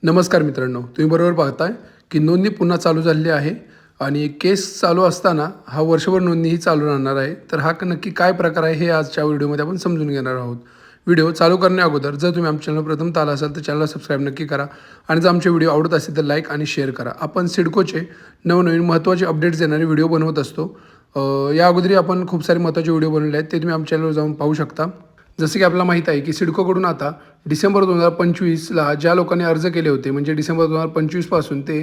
नमस्कार मित्रांनो, तुम्ही बरोबर पाहताय की नोंदणी पुन्हा चालू झालेली आहे आणि केस चालू असताना हा वर्षभर नोंदणीही चालू राहणार आहे. तर हा नक्की काय प्रकार आहे हे आजच्या व्हिडिओमध्ये आपण समजून घेणार आहोत. व्हिडिओ चालू करण्या अगोदर जर तुम्ही आमच्या चॅनल प्रथम आला असाल तर चॅनलला सबस्क्राईब नक्की करा आणि जर आमचे व्हिडिओ आवडत असेल तर लाईक आणि शेअर करा. आपण सिडकोचे नवनवीन महत्त्वाचे अपडेट्स देणारे व्हिडिओ बनवत असतो. या अगोदरी आपण खूप सारे महत्त्वाचे व्हिडिओ बनवले आहेत, ते तुम्ही आमच्या चॅनलवर जाऊन पाहू शकता. जसं की आपल्याला माहीत आहे की सिडकोकडून आता डिसेंबर 2025ला ज्या लोकांनी अर्ज केले होते, म्हणजे डिसेंबर 2025 पासून ते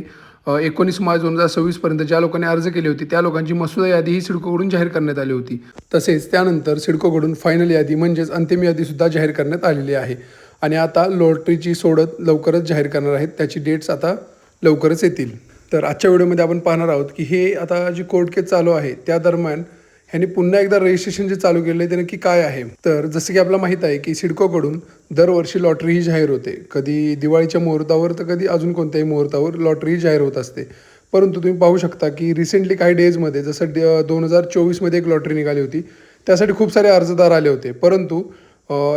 19 मार्च 2026पर्यंत ज्या लोकांनी अर्ज केले होते त्या लोकांची मसुदा यादी ही सिडकोकडून जाहीर करण्यात आली होती. तसेच त्यानंतर सिडकोकडून फायनल यादी म्हणजेच अंतिम यादीसुद्धा जाहीर करण्यात आलेली आहे आणि आता लॉटरीची सोडत लवकरच जाहीर करणार आहेत. त्याची डेट्स आता लवकरच येतील. तर आजच्या व्हिडिओमध्ये आपण पाहणार आहोत की हे आता जी कोर्ट केस चालू आहे त्या दरम्यान ह्यांनी पुन्हा एकदा रजिस्ट्रेशन जे चालू केलं आहे ते नक्की काय आहे. तर जसं की आपल्याला माहीत आहे की सिडकोकडून दरवर्षी लॉटरी ही जाहीर होते. कधी दिवाळीच्या मुहूर्तावर तर कधी अजून कोणत्याही मुहूर्तावर लॉटरी जाहीर होत असते. परंतु तुम्ही पाहू शकता की रिसेंटली काही डेजमध्ये जसं 2024मध्ये एक लॉटरी निघाली होती, त्यासाठी खूप सारे अर्जदार आले होते. परंतु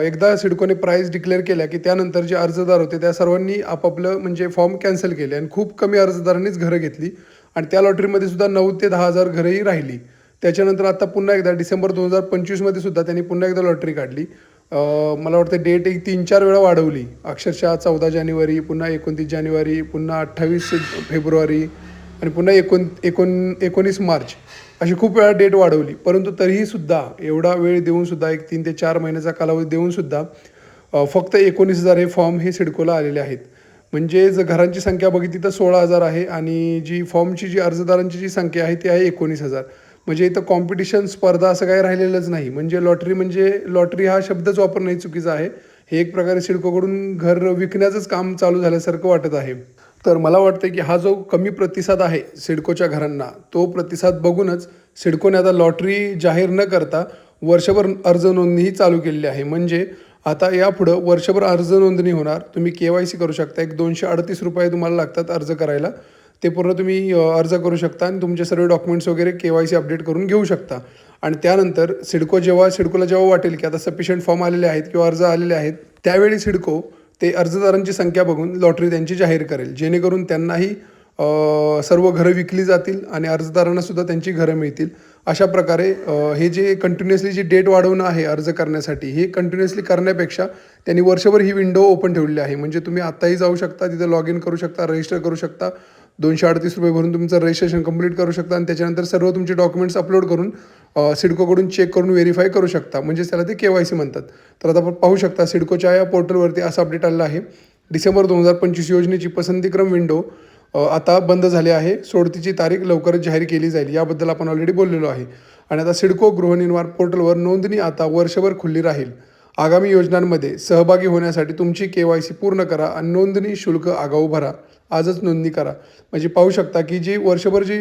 एकदा सिडकोने प्राईस डिक्लेअर केल्या की त्यानंतर जे अर्जदार होते त्या सर्वांनी आपापलं म्हणजे फॉर्म कॅन्सल केले आणि खूप कमी अर्जदारांनीच घरं घेतली आणि त्या लॉटरीमध्ये सुद्धा 9 ते 10 हजार घरंही राहिली. त्याच्यानंतर आता पुन्हा एकदा डिसेंबर 2025मध्ये सुद्धा त्यांनी पुन्हा एकदा लॉटरी काढली. मला वाटतं डेट एक 3-4 वेळा वाढवली. अक्षरशः 14 जानेवारी, पुन्हा 29 जानेवारी, पुन्हा 28 फेब्रुवारी आणि पुन्हा 19 मार्च अशी खूप वेळा डेट वाढवली. परंतु तरीही सुद्धा एवढा वेळ देऊनसुद्धा एक 3 ते 4 महिन्याचा कालावधी देऊनसुद्धा फक्त 19,000 हे फॉर्म हे सिडकोला आलेले आहेत. म्हणजे जर घरांची संख्या बघितली तर 16,000 आहे आणि जी फॉर्मची जी अर्जदारांची जी संख्या आहे ती आहे 19,000. म्हणजे इथं कॉम्पिटिशन स्पर्धा असं काही राहिलेलंच नाही. म्हणजे लॉटरी हा शब्दच वापरणं चुकीचं आहे. हे एक प्रकारे सिडकोकडून घर विकण्याचंच काम चालू झाल्यासारखं वाटत आहे. तर मला वाटतं की हा जो कमी प्रतिसाद आहे सिडकोच्या घरांना, तो प्रतिसाद बघूनच सिडकोने आता लॉटरी जाहीर न करता वर्षभर अर्ज नोंदणीही चालू केलेली आहे. म्हणजे आता यापुढं वर्षभर अर्ज नोंदणी होणार. तुम्ही KYC करू शकता. एक ₹238 तुम्हाला लागतात अर्ज करायला. ते पूर्ण तुम्ही अर्ज करू शकता आणि तुमचे सर्व डॉक्युमेंट्स वगैरे KYC अपडेट करून घेऊ शकता. आणि त्यानंतर सिडकोला जेव्हा वाटेल की आता सफिशियंट फॉर्म आलेले आहेत किंवा अर्ज आलेले आहेत, त्यावेळी सिडको ते अर्जदारांची संख्या बघून लॉटरी त्यांची जाहीर करेल. जेणेकरून त्यांनाही सर्व घरं विकली जातील आणि अर्जदारांनासुद्धा त्यांची घरं मिळतील. अशा प्रकारे हे जे कंटिन्युअसली जी डेट वाढवणं आहे अर्ज करण्यासाठी, हे कंटिन्युअसली करण्यापेक्षा त्यांनी वर्षभर ही विंडो ओपन ठेवलेली आहे. म्हणजे तुम्ही आत्ताही जाऊ शकता, तिथं लॉग इन करू शकता, रजिस्टर करू शकता. ₹238 भरून तुमचं रजिस्ट्रेशन कंप्लीट करू शकता आणि त्याच्यानंतर सर्व तुमचे डॉक्युमेंट्स अपलोड करून सिडकोकडून चेक करून व्हेरीफाय करू शकता. म्हणजेच त्याला ते KYC म्हणतात. तर आता आपण पाहू शकता सिडकोच्या या पोर्टलवरती असं अपडेट आलेलं आहे. डिसेंबर 2025 योजनेची पसंतीक्रम विंडो आता बंद झाली आहे. सोडतीची तारीख लवकरच जाहीर केली जाईल. याबद्दल आपण ऑलरेडी बोललेलो आहे. आणि आता सिडको गृहनिर्माण पोर्टलवर नोंदणी आता वर्षभर खुल्ली राहील. आगामी योजनांमध्ये सहभागी होण्यासाठी तुमची KYC पूर्ण करा आणि नोंदणी शुल्क आगाऊ भरा. आजच नोंदणी करा. म्हणजे पाहू शकता की जी वर्षभर जी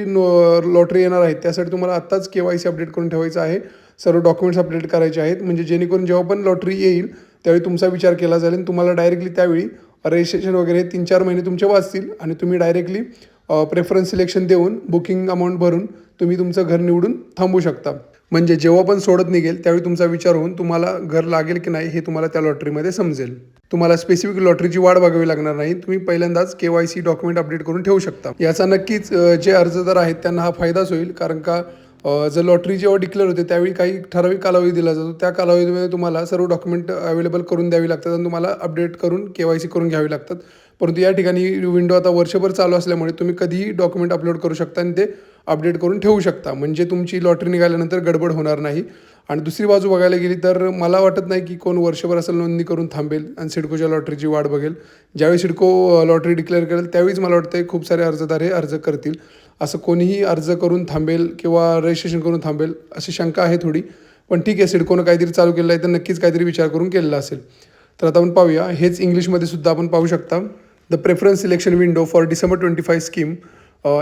लॉटरी येणार आहे त्यासाठी तुम्हाला आत्ताच KYC अपडेट करून ठेवायचं आहे. सर्व डॉक्युमेंट्स अपडेट करायचे आहेत. म्हणजे जेणेकरून जेव्हा पण लॉटरी येईल त्यावेळी तुमचा विचार केला जाईल आणि तुम्हाला डायरेक्टली त्यावेळी रजिस्ट्रेशन वगैरे 3-4 महिने तुमचे वाचतील आणि तुम्ही डायरेक्टली प्रेफरन्स सिलेक्शन देऊन बुकिंग अमाऊंट भरून तुम्ही तुमचं घर निवडून थांबू शकता. म्हणजे जेव्हा पण सोडत निघेल त्यावेळी तुमचा विचार होऊन तुम्हाला घर लागेल की नाही हे तुम्हाला त्या लॉटरीमध्ये समजेल. तुम्हाला स्पेसिफिक लॉटरीची वाट बघावी लागणार नाही. तुम्ही पहिल्यांदाच KYC डॉक्युमेंट अपडेट करून ठेवू शकता. याचा नक्कीच जे अर्जदार आहेत त्यांना हा फायदाच होईल. कारण का जर लॉटरी जेव्हा डिक्लेअर होते त्यावेळी काही ठराविक कालावधी दिला जातो. त्या कालावधीमध्ये तुम्हाला सर्व डॉक्युमेंट अवेलेबल करून द्यावी लागतात आणि तुम्हाला अपडेट करून KYC करून घ्यावी लागतात. परंतु या ठिकाणी विंडो आता वर्षभर चालू असल्यामुळे तुम्ही कधीही डॉक्युमेंट अपलोड करू शकता आणि ते अपडेट करून ठेवू शकता. म्हणजे तुमची लॉटरी निघाल्यानंतर गडबड होणार नाही. आणि दुसरी बाजू बघायला गेली तर मला वाटत नाही की कोण वर्षभर असं नोंदणी करून थांबेल आणि सिडकोच्या लॉटरीची वाट बघेल. ज्यावेळी सिडको लॉटरी डिक्लेअर करेल त्यावेळीच मला वाटतं खूप सारे अर्जदार हे अर्ज करतील. असं कोणीही अर्ज करून थांबेल किंवा रजिस्ट्रेशन करून थांबेल अशी शंका आहे थोडी. पण ठीक आहे, सिडकोनं काहीतरी चालू केलं आहे तर नक्कीच काहीतरी विचार करून केलेला असेल. तर आता आपण पाहूया. हेच इंग्लिशमध्ये सुद्धा आपण पाहू शकता. The preference selection window for December 25 scheme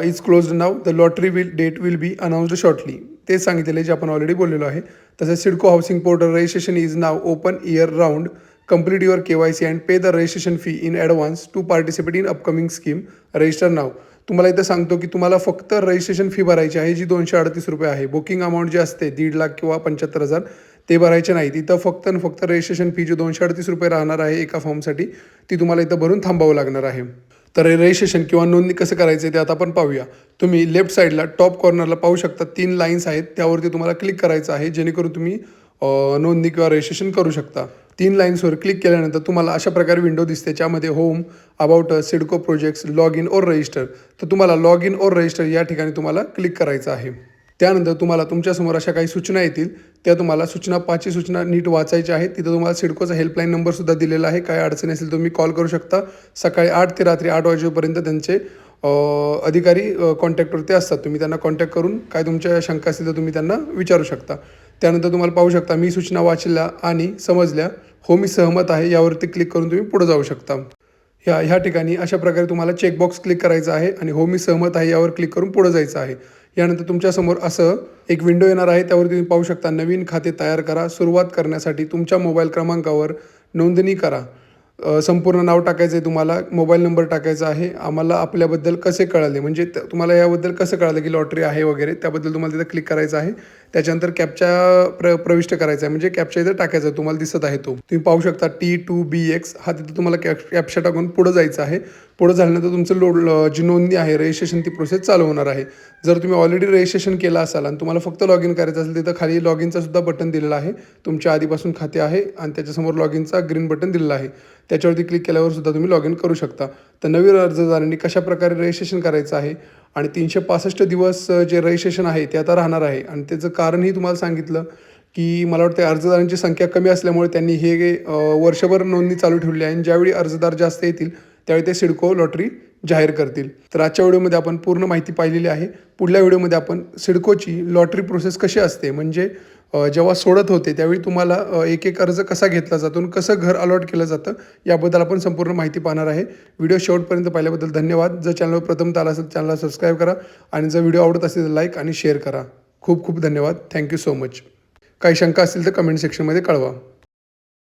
is closed now. The lottery date will be announced shortly. तेच सांगितलेलं आहे जे आपण ऑलरेडी बोललेलो आहे. तसेच CIDCO housing portal registration is now open year round. Complete your KYC and pay the registration fee in advance to participate in upcoming scheme. Register now. तुम्हाला इथं सांगतो की तुम्हाला फक्त रजिस्ट्रेशन फी भरायची आहे जी ₹238 आहे. बुकिंग अमाऊंट जी असते 1.5 लाख किंवा 75,000 ते भरायचे नाही. इथं फक्त आणि फक्त रजिस्ट्रेशन फी जी ₹238 राहणार आहे एका फॉर्मसाठी ती तुम्हाला इथं भरून थांबावं लागणार आहे. तर रजिस्ट्रेशन किंवा नोंदणी कसं करायचं ते आता आपण पाहूया. तुम्ही लेफ्ट साईडला टॉप कॉर्नरला पाहू शकता 3 लाईन्स आहेत, त्यावरती तुम्हाला क्लिक करायचं आहे, जेणेकरून तुम्ही नोंदणी किंवा रजिस्ट्रेशन करू शकता. 3 लाईन्सवर क्लिक केल्यानंतर तुम्हाला अशा प्रकारे विंडो दिसते, ज्यामध्ये home, about us, CIDCO projects, log in और रजिस्टर. तर तुम्हाला लॉग इन और रजिस्टर या ठिकाणी तुम्हाला क्लिक करायचं आहे. त्यानंतर तुम्हाला तुमच्यासमोर अशा काही सूचना येतील, त्या तुम्हाला सूचना 5 सूचना नीट वाचायच्या आहेत. तिथं तुम्हाला सिडकोचा हेल्पलाईन नंबरसुद्धा दिलेला आहे. काही अडचणी असेल तुम्ही कॉल करू शकता. सकाळी 8 ते रात्री 8 वाजेपर्यंत त्यांचे अधिकारी कॉन्टॅक्टवरती असतात. तुम्ही त्यांना कॉन्टॅक्ट करून काय तुमच्या शंका असतील तर तुम्ही त्यांना विचारू शकता. त्यानंतर तुम्हाला पाहू शकता मी सूचना वाचल्या आणि समजल्या, हो मी सहमत आहे यावरती क्लिक करून तुम्ही पुढे जाऊ शकता. ह्या ठिकाणी अशा प्रकारे तुम्हाला चेकबॉक्स क्लिक करायचा आहे आणि हो मी सहमत आहे यावर क्लिक करून पुढे जायचं आहे. यानंतर तुमच्यासमोर असं एक विंडो येणार आहे, त्यावरती तुम्ही पाहू शकता नवीन खाते तयार करा. सुरुवात करण्यासाठी तुमच्या मोबाईल क्रमांकावर नोंदणी करा. संपूर्ण नाव टाकायचं आहे, तुम्हाला मोबाईल नंबर टाकायचा आहे. आम्हाला आपल्याबद्दल कसे कळाले, म्हणजे तुम्हाला याबद्दल कसं कळालं की लॉटरी आहे वगैरे, त्याबद्दल तुम्हाला तिथं क्लिक करायचं आहे. त्याच्यानंतर कॅप्चा प्रविष्ट करायचा आहे, म्हणजे कॅप्चा इथं टाकायचा आहे, तुम्हाला दिसत आहे तो. तुम्ही पाहू शकता T2BX हा तिथं तुम्हाला कॅप्चा टाकून पुढं जायचं आहे. पुढं झाल्यानंतर तुमचं जी नोंदणी आहे रजिस्ट्रेशन ती प्रोसेस चालू होणार आहे. जर तुम्ही ऑलरेडी रजिस्ट्रेशन केलं असाल आणि तुम्हाला फक्त लॉग इन करायचं असेल, तिथं खाली लॉग इनचा सुद्धा बटन दिलेला आहे. तुमच्या आधीपासून खाते आहे आणि त्याच्यासमोर लॉग इनचा ग्रीन बटन दिलेला आहे. त्याच्यावरती क्लिक केल्यावर सुद्धा तुम्ही लॉग इन करू शकता. तर नवीन अर्जदारांनी कशाप्रकारे रजिस्ट्रेशन करायचं आहे आणि 365 दिवस जे रजिस्ट्रेशन आहे ते आता राहणार आहे. आणि त्याचं कारणही तुम्हाला सांगितलं की मला वाटतं अर्जदारांची संख्या कमी असल्यामुळे त्यांनी हे वर्षभर नोंदणी चालू ठेवली आहे आणि ज्यावेळी अर्जदार जास्त येतील त्यावेळी ते सिडको लॉटरी जाहीर करतील. तर आजच्या व्हिडिओमध्ये आपण पूर्ण माहिती पाहिलेली आहे. पुढल्या व्हिडिओमध्ये आपण सिडकोची लॉटरी प्रोसेस कशी असते, म्हणजे जेव्हा सोडत होते त्यावेळी तुम्हाला एक अर्ज कसा घेतला जातो आणि कसं घर अलॉट केलं जातं याबद्दल आपण संपूर्ण माहिती पाहणार आहे. व्हिडिओ शेवटपर्यंत पाहिल्याबद्दल धन्यवाद. जर चॅनलवर प्रथमतः आला असेल चॅनलला सबस्क्राईब करा आणि जर व्हिडिओ आवडत असेल तर लाईक आणि शेअर करा. खूप खूप धन्यवाद. Thank you so much. काही शंका असतील तर कमेंट सेक्शनमध्ये कळवा.